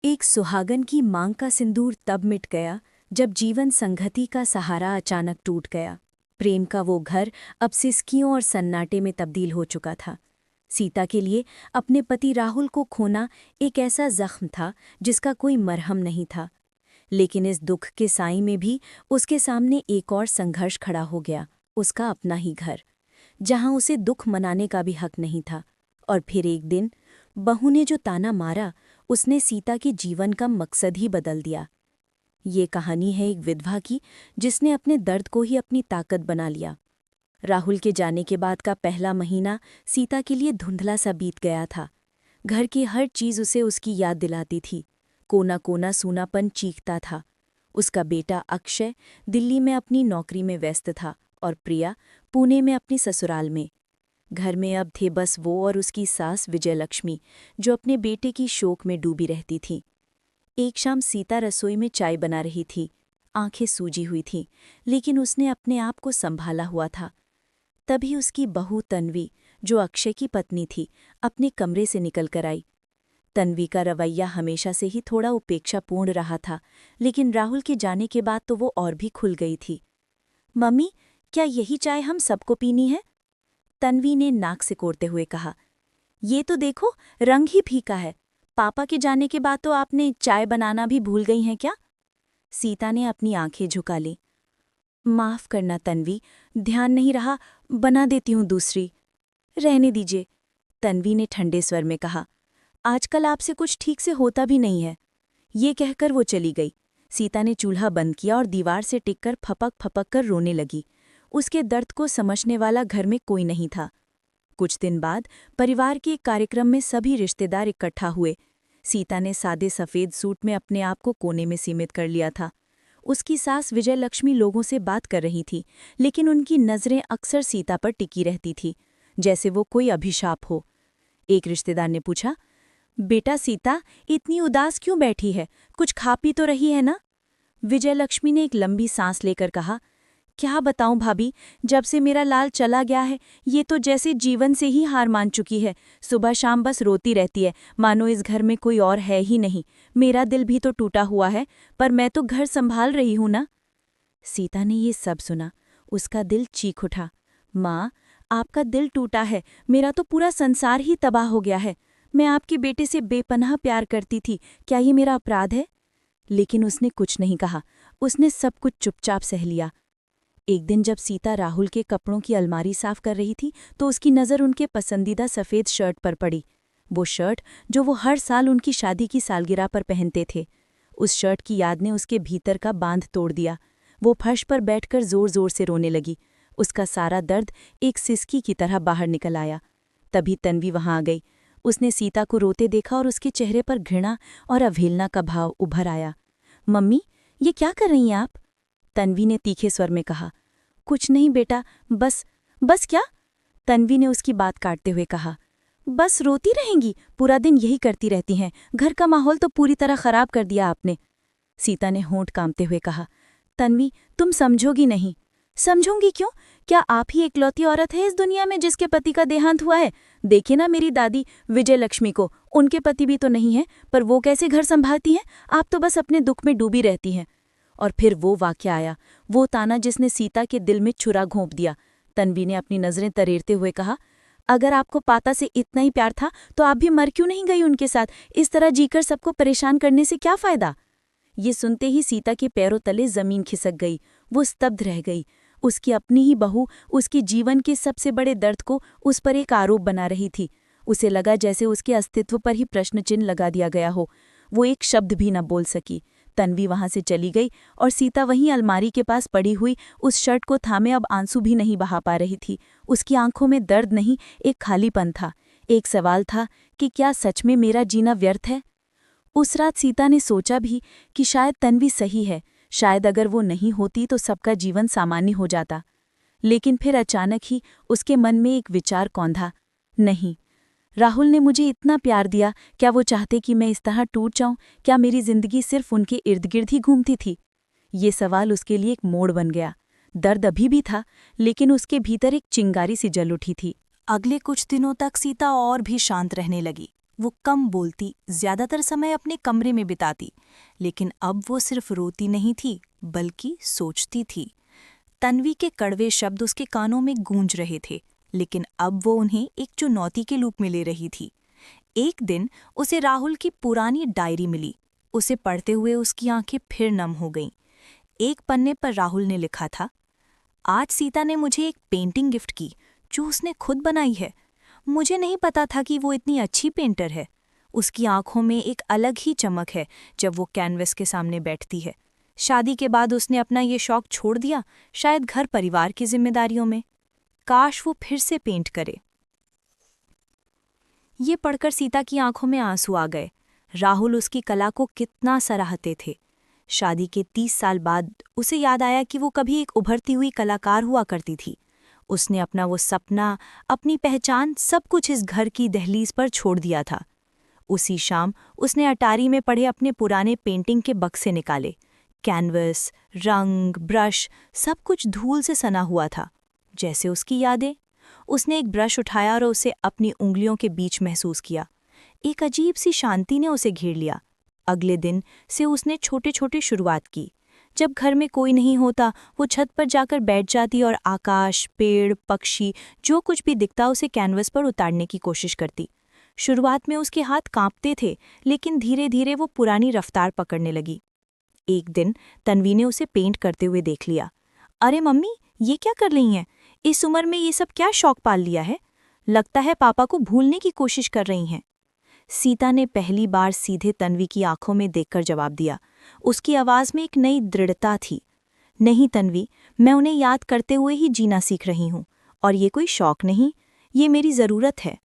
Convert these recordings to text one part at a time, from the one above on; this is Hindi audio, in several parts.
एक सुहागन की मांग का सिंदूर तब मिट गया जब जीवन संगति का सहारा अचानक टूट गया। प्रेम का वो घर अब सिसकियों और सन्नाटे में तब्दील हो चुका था। सीता के लिए अपने पति राहुल को खोना एक ऐसा जख्म था जिसका कोई मरहम नहीं था। लेकिन इस दुख के साई में भी उसके सामने एक और संघर्ष खड़ा हो गया, उसका अपना ही घर, जहां उसे दुख मनाने का भी हक नहीं था। और फिर एक दिन बहू ने जो ताना मारा, उसने सीता के जीवन का मकसद ही बदल दिया। ये कहानी है एक विधवा की जिसने अपने दर्द को ही अपनी ताकत बना लिया। राहुल के जाने के बाद का पहला महीना सीता के लिए धुंधला सा बीत गया था। घर की हर चीज उसे उसकी याद दिलाती थी। कोना कोना सूनापन चीखता था। उसका बेटा अक्षय दिल्ली में अपनी नौकरी में व्यस्त था और प्रिया पुणे में अपनी ससुराल में। घर में अब थे बस वो और उसकी सास विजयलक्ष्मी, जो अपने बेटे की शोक में डूबी रहती थी। एक शाम सीता रसोई में चाय बना रही थी। आंखें सूजी हुई थीं, लेकिन उसने अपने आप को संभाला हुआ था। तभी उसकी बहू तन्वी, जो अक्षय की पत्नी थी, अपने कमरे से निकल कर आई। तन्वी का रवैया हमेशा से ही थोड़ा उपेक्षापूर्ण रहा था, लेकिन राहुल के जाने के बाद तो वो और भी खुल गई थी। मम्मी, क्या यही चाय हम सबको पीनी है? तन्वी ने नाक सिकोड़ते हुए कहा। ये तो देखो, रंग ही फीका है। पापा के जाने के बाद तो आपने चाय बनाना भी भूल गई हैं क्या? सीता ने अपनी आंखें झुका ली। माफ करना तन्वी, ध्यान नहीं रहा, बना देती हूँ दूसरी। रहने दीजिए, तन्वी ने ठंडे स्वर में कहा। आजकल आपसे कुछ ठीक से होता भी नहीं है। ये कहकर वो चली गई। सीता ने चूल्हा बंद किया और दीवार से टिककर फपक फपक कर रोने लगी। उसके दर्द को समझने वाला घर में कोई नहीं था। कुछ दिन बाद परिवार के एक कार्यक्रम में सभी रिश्तेदार इकट्ठा हुए। सीता ने सादे सफ़ेद सूट में अपने आप को कोने में सीमित कर लिया था। उसकी सास विजयलक्ष्मी लोगों से बात कर रही थी, लेकिन उनकी नज़रें अक्सर सीता पर टिकी रहती थी, जैसे वो कोई अभिशाप हो। एक रिश्तेदार ने पूछा, बेटा सीता, इतनी उदास क्यों बैठी है? कुछ खा पी तो रही है ना? विजयलक्ष्मी ने एक लंबी सांस लेकर कहा, क्या बताऊं भाभी, जब से मेरा लाल चला गया है, ये तो जैसे जीवन से ही हार मान चुकी है। सुबह शाम बस रोती रहती है, मानो इस घर में कोई और है ही नहीं। मेरा दिल भी तो टूटा हुआ है, पर मैं तो घर संभाल रही हूं ना। सीता ने ये सब सुना। उसका दिल चीख उठा। माँ, आपका दिल टूटा है, मेरा तो पूरा संसार ही तबाह हो गया है। मैं आपके बेटे से बेपनाह प्यार करती थी, क्या ये मेरा अपराध है? लेकिन उसने कुछ नहीं कहा। उसने सब कुछ चुपचाप सह लिया। एक दिन जब सीता राहुल के कपड़ों की अलमारी साफ कर रही थी, तो उसकी नज़र उनके पसंदीदा सफ़ेद शर्ट पर पड़ी। वो शर्ट जो वो हर साल उनकी शादी की सालगिरह पर पहनते थे। उस शर्ट की याद ने उसके भीतर का बांध तोड़ दिया। वो फर्श पर बैठकर जोर जोर से रोने लगी। उसका सारा दर्द एक सिसकी की तरह बाहर निकल आया। तभी तन्वी वहां आ गई। उसने सीता को रोते देखा और उसके चेहरे पर घृणा और अवहेलना का भाव उभर आया। मम्मी, ये क्या कर रही हैं आप? तन्वी ने तीखे स्वर में कहा। कुछ नहीं बेटा, बस क्या? तन्वी ने उसकी बात काटते हुए कहा। बस रोती रहेंगी, पूरा दिन यही करती रहती हैं। घर का माहौल तो पूरी तरह खराब कर दिया आपने। सीता ने होंठ कांपते हुए कहा। तन्वी, तुम समझोगी नहीं। समझूंगी क्यों? क्या आप ही इकलौती औरत है इस दुनिया में जिसके पति का देहांत हुआ है? देखिए ना मेरी दादी विजयलक्ष्मी को, उनके पति भी तो नहीं है, पर वो कैसे घर संभालती हैं? आप तो बस अपने दुख में डूबी रहती हैं। और फिर वो वाक़या आया, वो ताना जिसने सीता के दिल में छुरा घोंप दिया। तन्वी ने अपनी नज़रें तरेरते हुए कहा, अगर आपको पाता से इतना ही प्यार था तो आप भी मर क्यों नहीं गई उनके साथ? इस तरह जीकर सबको परेशान करने से क्या फ़ायदा? ये सुनते ही सीता के पैरों तले ज़मीन खिसक गई। वो स्तब्ध रह गई। उसकी अपनी ही बहू उसके जीवन के सबसे बड़े दर्द को उस पर एक आरोप बना रही थी। उसे लगा जैसे उसके अस्तित्व पर ही प्रश्न चिन्ह लगा दिया गया हो। वो एक शब्द भी न बोल सकी। तन्वी वहां से चली गई और सीता वहीं अलमारी के पास पड़ी हुई उस शर्ट को थामे अब आंसू भी नहीं बहा पा रही थी। उसकी आंखों में दर्द नहीं, एक खालीपन था। एक सवाल था कि क्या सच में मेरा जीना व्यर्थ है? उस रात सीता ने सोचा भी कि शायद तन्वी सही है। शायद अगर वो नहीं होती तो सबका जीवन सामान्य हो जाता। लेकिन फिर अचानक ही उसके मन में एक विचार कौंधा। नहीं, राहुल ने मुझे इतना प्यार दिया, क्या वो चाहते कि मैं इस तरह टूट जाऊं? क्या मेरी जिंदगी सिर्फ उनके इर्द गिर्द ही घूमती थी? ये सवाल उसके लिए एक मोड़ बन गया। दर्द अभी भी था, लेकिन उसके भीतर एक चिंगारी सी जल उठी थी। अगले कुछ दिनों तक सीता और भी शांत रहने लगी। वो कम बोलती, ज्यादातर समय अपने कमरे में बिताती, लेकिन अब वो सिर्फ रोती नहीं थी बल्कि सोचती थी। तन्वी के कड़वे शब्द उसके कानों में गूंज रहे थे, लेकिन अब वो उन्हें एक चुनौती के रूप में ले रही थी। एक दिन उसे राहुल की पुरानी डायरी मिली। उसे पढ़ते हुए उसकी आंखें फिर नम हो गईं। एक पन्ने पर राहुल ने लिखा था, आज सीता ने मुझे एक पेंटिंग गिफ्ट की जो उसने खुद बनाई है। मुझे नहीं पता था कि वो इतनी अच्छी पेंटर है। उसकी आंखों में एक अलग ही चमक है जब वो कैनवस के सामने बैठती है। शादी के बाद उसने अपना ये शौक छोड़ दिया, शायद घर परिवार की जिम्मेदारियों में। काश वो फिर से पेंट करे। ये पढ़कर सीता की आंखों में आंसू आ गए। राहुल उसकी कला को कितना सराहते थे। शादी के 30 साल बाद उसे याद आया कि वो कभी एक उभरती हुई कलाकार हुआ करती थी। उसने अपना वो सपना, अपनी पहचान, सब कुछ इस घर की दहलीज पर छोड़ दिया था। उसी शाम उसने अटारी में पड़े अपने पुराने पेंटिंग के बक्से निकाले। कैनवस, रंग, ब्रश, सब कुछ धूल से सना हुआ था, जैसे उसकी यादें। उसने एक ब्रश उठाया और उसे अपनी उंगलियों के बीच महसूस किया। एक अजीब सी शांति ने उसे घेर लिया। अगले दिन से उसने छोटे छोटे शुरुआत की। जब घर में कोई नहीं होता, वो छत पर जाकर बैठ जाती और आकाश, पेड़, पक्षी, जो कुछ भी दिखता उसे कैनवस पर उतारने की कोशिश करती। शुरुआत में उसके हाथ कांपते थे, लेकिन धीरे धीरे वो पुरानी रफ्तार पकड़ने लगी। एक दिन तन्वी ने उसे पेंट करते हुए देख लिया। अरे मम्मी, ये क्या कर रही हैं? इस उम्र में ये सब क्या शौक पाल लिया है? लगता है पापा को भूलने की कोशिश कर रही हैं। सीता ने पहली बार सीधे तन्वी की आंखों में देखकर जवाब दिया। उसकी आवाज में एक नई दृढ़ता थी। नहीं तन्वी, मैं उन्हें याद करते हुए ही जीना सीख रही हूँ, और ये कोई शौक नहीं, ये मेरी जरूरत है।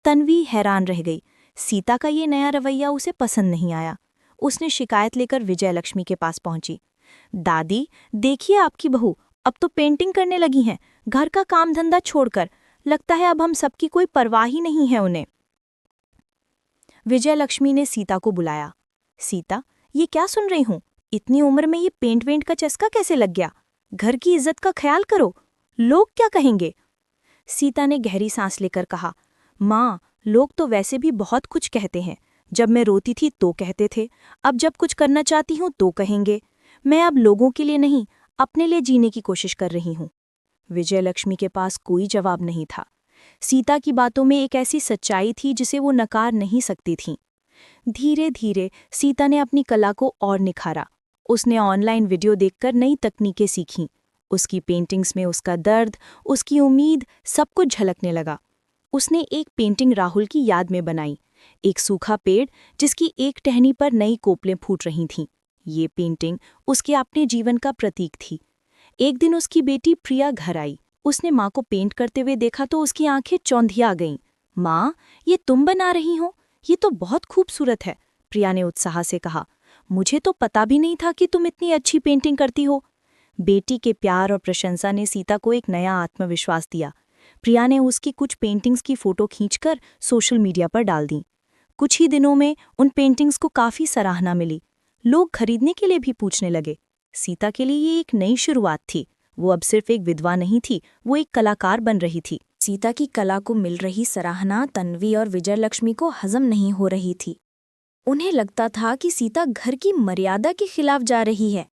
तन्वी हैरान रह गई। सीता का ये नया रवैया उसे पसंद नहीं आया। उसने शिकायत लेकर विजयलक्ष्मी के पास पहुंची। दादी, देखिए आपकी बहू अब तो पेंटिंग करने लगी हैं, घर का काम धंधा छोड़कर। लगता है अब हम सबकी कोई परवाह ही नहीं है उन्हें। विजयलक्ष्मी ने सीता को बुलाया। सीता, ये क्या सुन रही हूँ? इतनी उम्र में ये पेंट वेंट का चस्का कैसे लग गया? घर की इज्जत का ख्याल करो, लोग क्या कहेंगे? सीता ने गहरी सांस लेकर कहा, माँ, लोग तो वैसे भी बहुत कुछ कहते हैं। जब मैं रोती थी तो कहते थे, अब जब कुछ करना चाहती हूँ तो कहेंगे। मैं अब लोगों के लिए नहीं, अपने लिए जीने की कोशिश कर रही हूँ। विजयलक्ष्मी के पास कोई जवाब नहीं था। सीता की बातों में एक ऐसी सच्चाई थी जिसे वो नकार नहीं सकती थीं। धीरे धीरे सीता ने अपनी कला को और निखारा। उसने ऑनलाइन वीडियो देखकर नई तकनीकें सीखीं। उसकी पेंटिंग्स में उसका दर्द, उसकी उम्मीद, सब कुछ झलकने लगा। उसने एक पेंटिंग राहुल की याद में बनाई, एक सूखा पेड़ जिसकी एक टहनी पर नई कोपलें फूट रही थीं। ये पेंटिंग उसके अपने जीवन का प्रतीक थी। एक दिन उसकी बेटी प्रिया घर आई। उसने माँ को पेंट करते हुए देखा तो उसकी आंखें चौंधिया गईं। माँ, ये तुम बना रही हो? ये तो बहुत खूबसूरत है, प्रिया ने उत्साह से कहा। मुझे तो पता भी नहीं था कि तुम इतनी अच्छी पेंटिंग करती हो। बेटी के प्यार और प्रशंसा ने सीता को एक नया आत्मविश्वास दिया। प्रिया ने उसकी कुछ पेंटिंग्स की फोटो खींचकर सोशल मीडिया पर डाल दी। कुछ ही दिनों में उन पेंटिंग्स को काफी सराहना मिली। लोग खरीदने के लिए भी पूछने लगे। सीता के लिए ये एक नई शुरुआत थी। वो अब सिर्फ एक विधवा नहीं थी, वो एक कलाकार बन रही थी। सीता की कला को मिल रही सराहना तन्वी और विजयलक्ष्मी को हजम नहीं हो रही थी। उन्हें लगता था कि सीता घर की मर्यादा के खिलाफ जा रही है।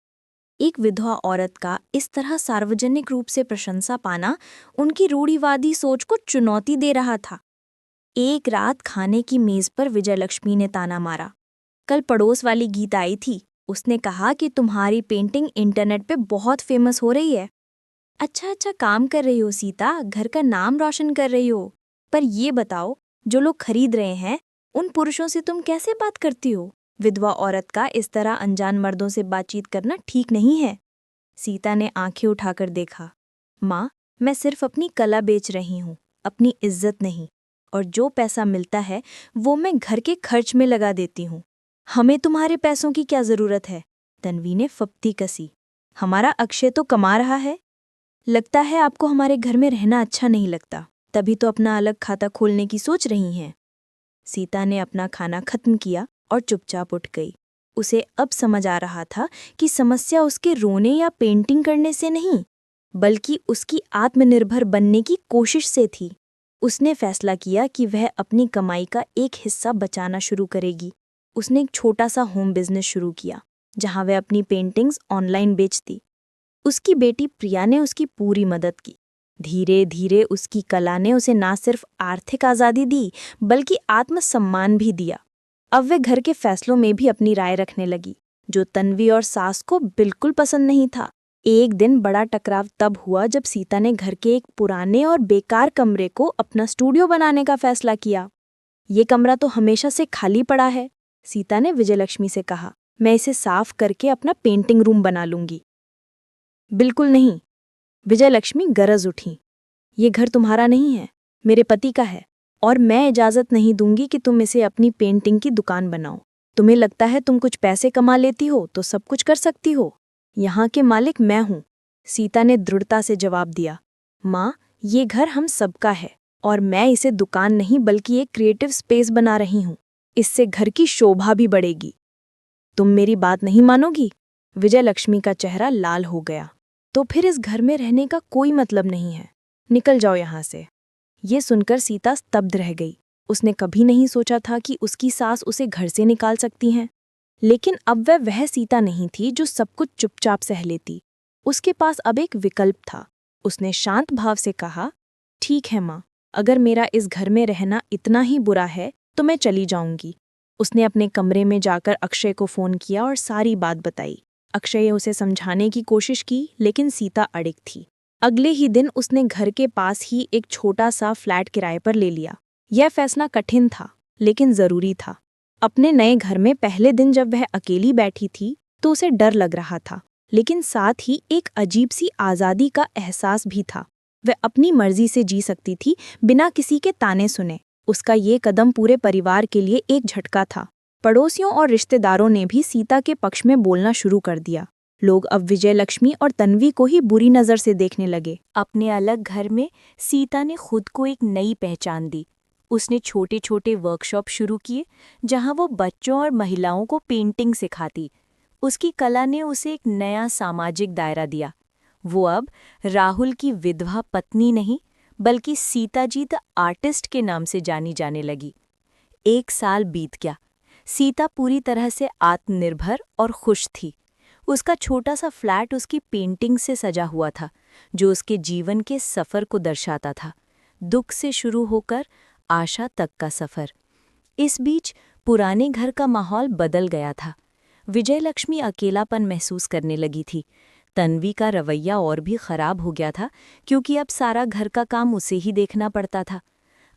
एक विधवा औरत का इस तरह सार्वजनिक रूप से प्रशंसा पाना उनकी रूढ़िवादी सोच को चुनौती दे रहा था। एक रात खाने की मेज पर विजयलक्ष्मी ने ताना मारा। कल पड़ोस वाली गीत आई थी। उसने कहा कि तुम्हारी पेंटिंग इंटरनेट पे बहुत फेमस हो रही है। अच्छा काम कर रही हो सीता, घर का नाम रोशन कर रही हो। पर ये बताओ, जो लोग खरीद रहे हैं उन पुरुषों से तुम कैसे बात करती हो? विधवा औरत का इस तरह अनजान मर्दों से बातचीत करना ठीक नहीं है। सीता ने आंखें उठाकर देखा। माँ, मैं सिर्फ अपनी कला बेच रही हूँ, अपनी इज्जत नहीं। और जो पैसा मिलता है वो मैं घर के खर्च में लगा देती हूँ। हमें तुम्हारे पैसों की क्या जरूरत है? तन्वी ने फप्ती कसी। हमारा अक्षय तो कमा रहा है। लगता है आपको हमारे घर में रहना अच्छा नहीं लगता, तभी तो अपना अलग खाता खोलने की सोच रही हैं। सीता ने अपना खाना खत्म किया और चुपचाप उठ गई। उसे अब समझ आ रहा था कि समस्या उसके रोने या पेंटिंग करने से नहीं, बल्कि उसकी आत्मनिर्भर बनने की कोशिश से थी। उसने फैसला किया कि वह अपनी कमाई का एक हिस्सा बचाना शुरू करेगी। उसने एक छोटा सा होम बिजनेस शुरू किया, जहां वह अपनी पेंटिंग्स ऑनलाइन बेचती। उसकी बेटी प्रिया ने उसकी पूरी मदद की। धीरे धीरे उसकी कला ने उसे ना सिर्फ आर्थिक आज़ादी दी, बल्कि आत्मसम्मान भी दिया। अब वह घर के फैसलों में भी अपनी राय रखने लगी, जो तन्वी और सास को बिल्कुल पसंद नहीं था। एक दिन बड़ा टकराव तब हुआ जब सीता ने घर के एक पुराने और बेकार कमरे को अपना स्टूडियो बनाने का फैसला किया। ये कमरा तो हमेशा से खाली पड़ा है, सीता ने विजयलक्ष्मी से कहा। मैं इसे साफ करके अपना पेंटिंग रूम बना लूंगी। बिल्कुल नहीं, विजयलक्ष्मी गरज उठी। ये घर तुम्हारा नहीं है, मेरे पति का है, और मैं इजाजत नहीं दूंगी कि तुम इसे अपनी पेंटिंग की दुकान बनाओ। तुम्हें लगता है तुम कुछ पैसे कमा लेती हो तो सब कुछ कर सकती हो। यहाँ के मालिक मैं हूँ, सीता ने दृढ़ता से जवाब दिया। माँ, ये घर हम सबका है, और मैं इसे दुकान नहीं बल्कि एक क्रिएटिव स्पेस बना रही हूँ। इससे घर की शोभा भी बढ़ेगी। तुम मेरी बात नहीं मानोगी? विजयलक्ष्मी का चेहरा लाल हो गया। तो फिर इस घर में रहने का कोई मतलब नहीं है, निकल जाओ यहाँ से। ये सुनकर सीता स्तब्ध रह गई। उसने कभी नहीं सोचा था कि उसकी सास उसे घर से निकाल सकती हैं। लेकिन अब वह सीता नहीं थी जो सब कुछ चुपचाप सह लेती। उसके पास अब एक विकल्प था। उसने शांत भाव से कहा, ठीक है माँ, अगर मेरा इस घर में रहना इतना ही बुरा है तो मैं चली जाऊंगी। उसने अपने कमरे में जाकर अक्षय को फ़ोन किया और सारी बात बताई। अक्षय उसे समझाने की कोशिश की, लेकिन सीता अड़िग थी। अगले ही दिन उसने घर के पास ही एक छोटा सा फ्लैट किराए पर ले लिया। यह फैसला कठिन था, लेकिन ज़रूरी था। अपने नए घर में पहले दिन जब वह अकेली बैठी थी तो उसे डर लग रहा था, लेकिन साथ ही एक अजीब सी आज़ादी का एहसास भी था। वह अपनी मर्जी से जी सकती थी, बिना किसी के ताने सुने। उसका ये कदम पूरे परिवार के लिए एक झटका था। पड़ोसियों और रिश्तेदारों ने भी सीता के पक्ष में बोलना शुरू कर दिया। लोग अब विजयलक्ष्मी और तन्वी को ही बुरी नज़र से देखने लगे। अपने अलग घर में सीता ने खुद को एक नई पहचान दी। उसने छोटे छोटे वर्कशॉप शुरू किए, जहां वो बच्चों और महिलाओं को पेंटिंग सिखाती। उसकी कला ने उसे एक नया सामाजिक दायरा दिया। वो अब राहुल की विधवा पत्नी नहीं, बल्कि सीताजी द आर्टिस्ट के नाम से जानी जाने लगी। 1 साल बीत गया। सीता पूरी तरह से आत्मनिर्भर और खुश थी। उसका छोटा सा फ्लैट उसकी पेंटिंग से सजा हुआ था, जो उसके जीवन के सफ़र को दर्शाता था। दुख से शुरू होकर आशा तक का सफ़र। इस बीच पुराने घर का माहौल बदल गया था। विजयलक्ष्मी अकेलापन महसूस करने लगी थी। तन्वी का रवैया और भी खराब हो गया था, क्योंकि अब सारा घर का काम उसे ही देखना पड़ता था।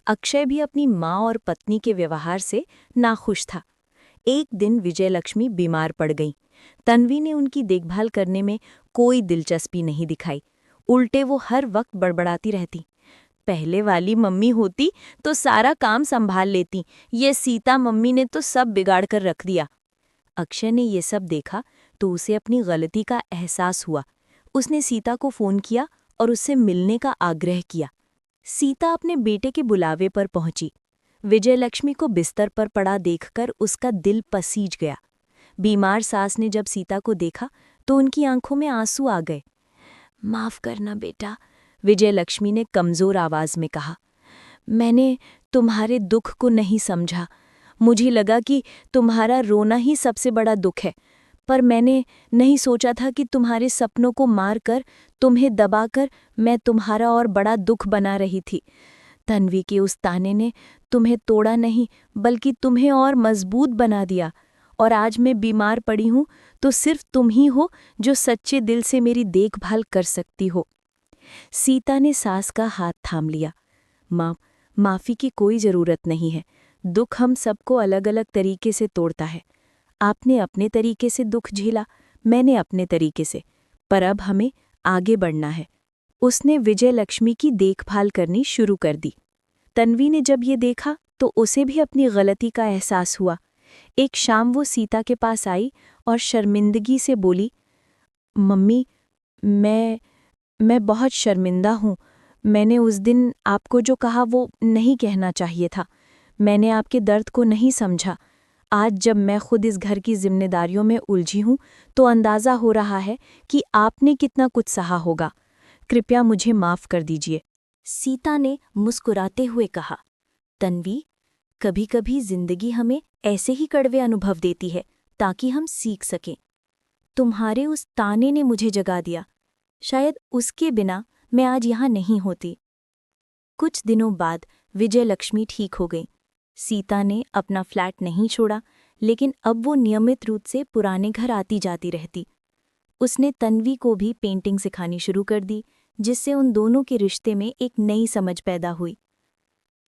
अक्षय भी अपनी माँ और पत्नी के व्यवहार से नाखुश था। एक दिन विजयलक्ष्मी बीमार पड़ गई। तन्वी ने उनकी देखभाल करने में कोई दिलचस्पी नहीं दिखाई। उल्टे वो हर वक्त बड़बड़ाती रहती। पहले वाली मम्मी होती तो सारा काम संभाल लेती, ये सीता मम्मी ने तो सब बिगाड़ कर रख दिया। अक्षय ने ये सब देखा तो उसे अपनी गलती का एहसास हुआ। उसने सीता को फ़ोन किया और उससे मिलने का आग्रह किया। सीता अपने बेटे के बुलावे पर पहुंची। विजयलक्ष्मी को बिस्तर पर पड़ा देखकर उसका दिल पसीज गया। बीमार सास ने जब सीता को देखा तो उनकी आंखों में आंसू आ गए। माफ़ करना बेटा, विजयलक्ष्मी ने कमज़ोर आवाज़ में कहा। मैंने तुम्हारे दुख को नहीं समझा। मुझे लगा कि तुम्हारा रोना ही सबसे बड़ा दुख है, पर मैंने नहीं सोचा था कि तुम्हारे सपनों को मारकर, तुम्हें दबाकर मैं तुम्हारा और बड़ा दुख बना रही थी। तन्वी के उस ताने ने तुम्हें तोड़ा नहीं, बल्कि तुम्हें और मजबूत बना दिया। और आज मैं बीमार पड़ी हूँ तो सिर्फ तुम ही हो जो सच्चे दिल से मेरी देखभाल कर सकती हो। सीता ने सास का हाथ थाम लिया। माँ, माफ़ी की कोई ज़रूरत नहीं है। दुख हम सबको अलग अलग तरीके से तोड़ता है। आपने अपने तरीके से दुख झेला, मैंने अपने तरीके से, पर अब हमें आगे बढ़ना है। उसने विजयलक्ष्मी की देखभाल करनी शुरू कर दी। तन्वी ने जब ये देखा तो उसे भी अपनी गलती का एहसास हुआ। एक शाम वो सीता के पास आई और शर्मिंदगी से बोली, मम्मी, मैं बहुत शर्मिंदा हूँ। मैंने उस दिन आपको जो कहा वो नहीं कहना चाहिए था। मैंने आपके दर्द को नहीं समझा। आज जब मैं खुद इस घर की जिम्मेदारियों में उलझी हूँ तो अंदाज़ा हो रहा है कि आपने कितना कुछ सहा होगा। कृपया मुझे माफ़ कर दीजिए। सीता ने मुस्कुराते हुए कहा, तन्वी, कभी-कभी जिंदगी हमें ऐसे ही कड़वे अनुभव देती है ताकि हम सीख सकें। तुम्हारे उस ताने ने मुझे जगा दिया। शायद उसके बिना मैं आज यहाँ नहीं होती। कुछ दिनों बाद विजय लक्ष्मी ठीक हो गई। सीता ने अपना फ्लैट नहीं छोड़ा, लेकिन अब वो नियमित रूप से पुराने घर आती जाती रहती। उसने तन्वी को भी पेंटिंग सिखानी शुरू कर दी, जिससे उन दोनों के रिश्ते में एक नई समझ पैदा हुई।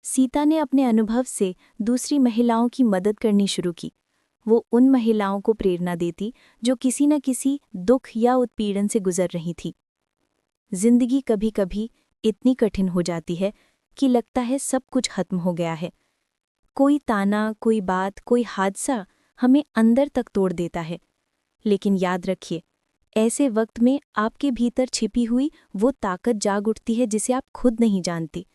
सीता ने अपने अनुभव से दूसरी महिलाओं की मदद करनी शुरू की। वो उन महिलाओं को प्रेरणा देती जो किसी न किसी दुख या उत्पीड़न से गुजर रही थी। जिंदगी कभी-कभी इतनी कठिन हो जाती है कि लगता है सब कुछ खत्म हो गया है। कोई ताना, कोई बात, कोई हादसा हमें अंदर तक तोड़ देता है। लेकिन याद रखिए, ऐसे वक्त में आपके भीतर छिपी हुई वो ताकत जाग उठती है जिसे आप खुद नहीं जानती।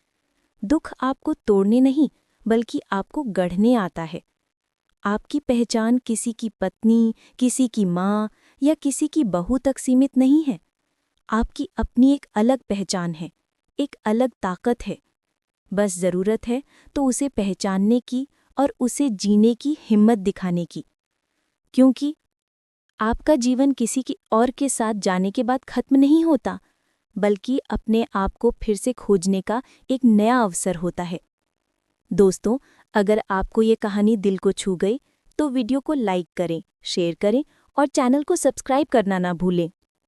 दुख आपको तोड़ने नहीं, बल्कि आपको गढ़ने आता है। आपकी पहचान किसी की पत्नी, किसी की माँ या किसी की बहू तक सीमित नहीं है। आपकी अपनी एक अलग पहचान है, एक अलग ताकत है। बस ज़रूरत है तो उसे पहचानने की और उसे जीने की हिम्मत दिखाने की। क्योंकि आपका जीवन किसी की और के साथ जाने के बाद खत्म नहीं होता, बल्कि अपने आप को फिर से खोजने का एक नया अवसर होता है। दोस्तों, अगर आपको ये कहानी दिल को छू गई, तो वीडियो को लाइक करें, शेयर करें और चैनल को सब्सक्राइब करना ना भूलें।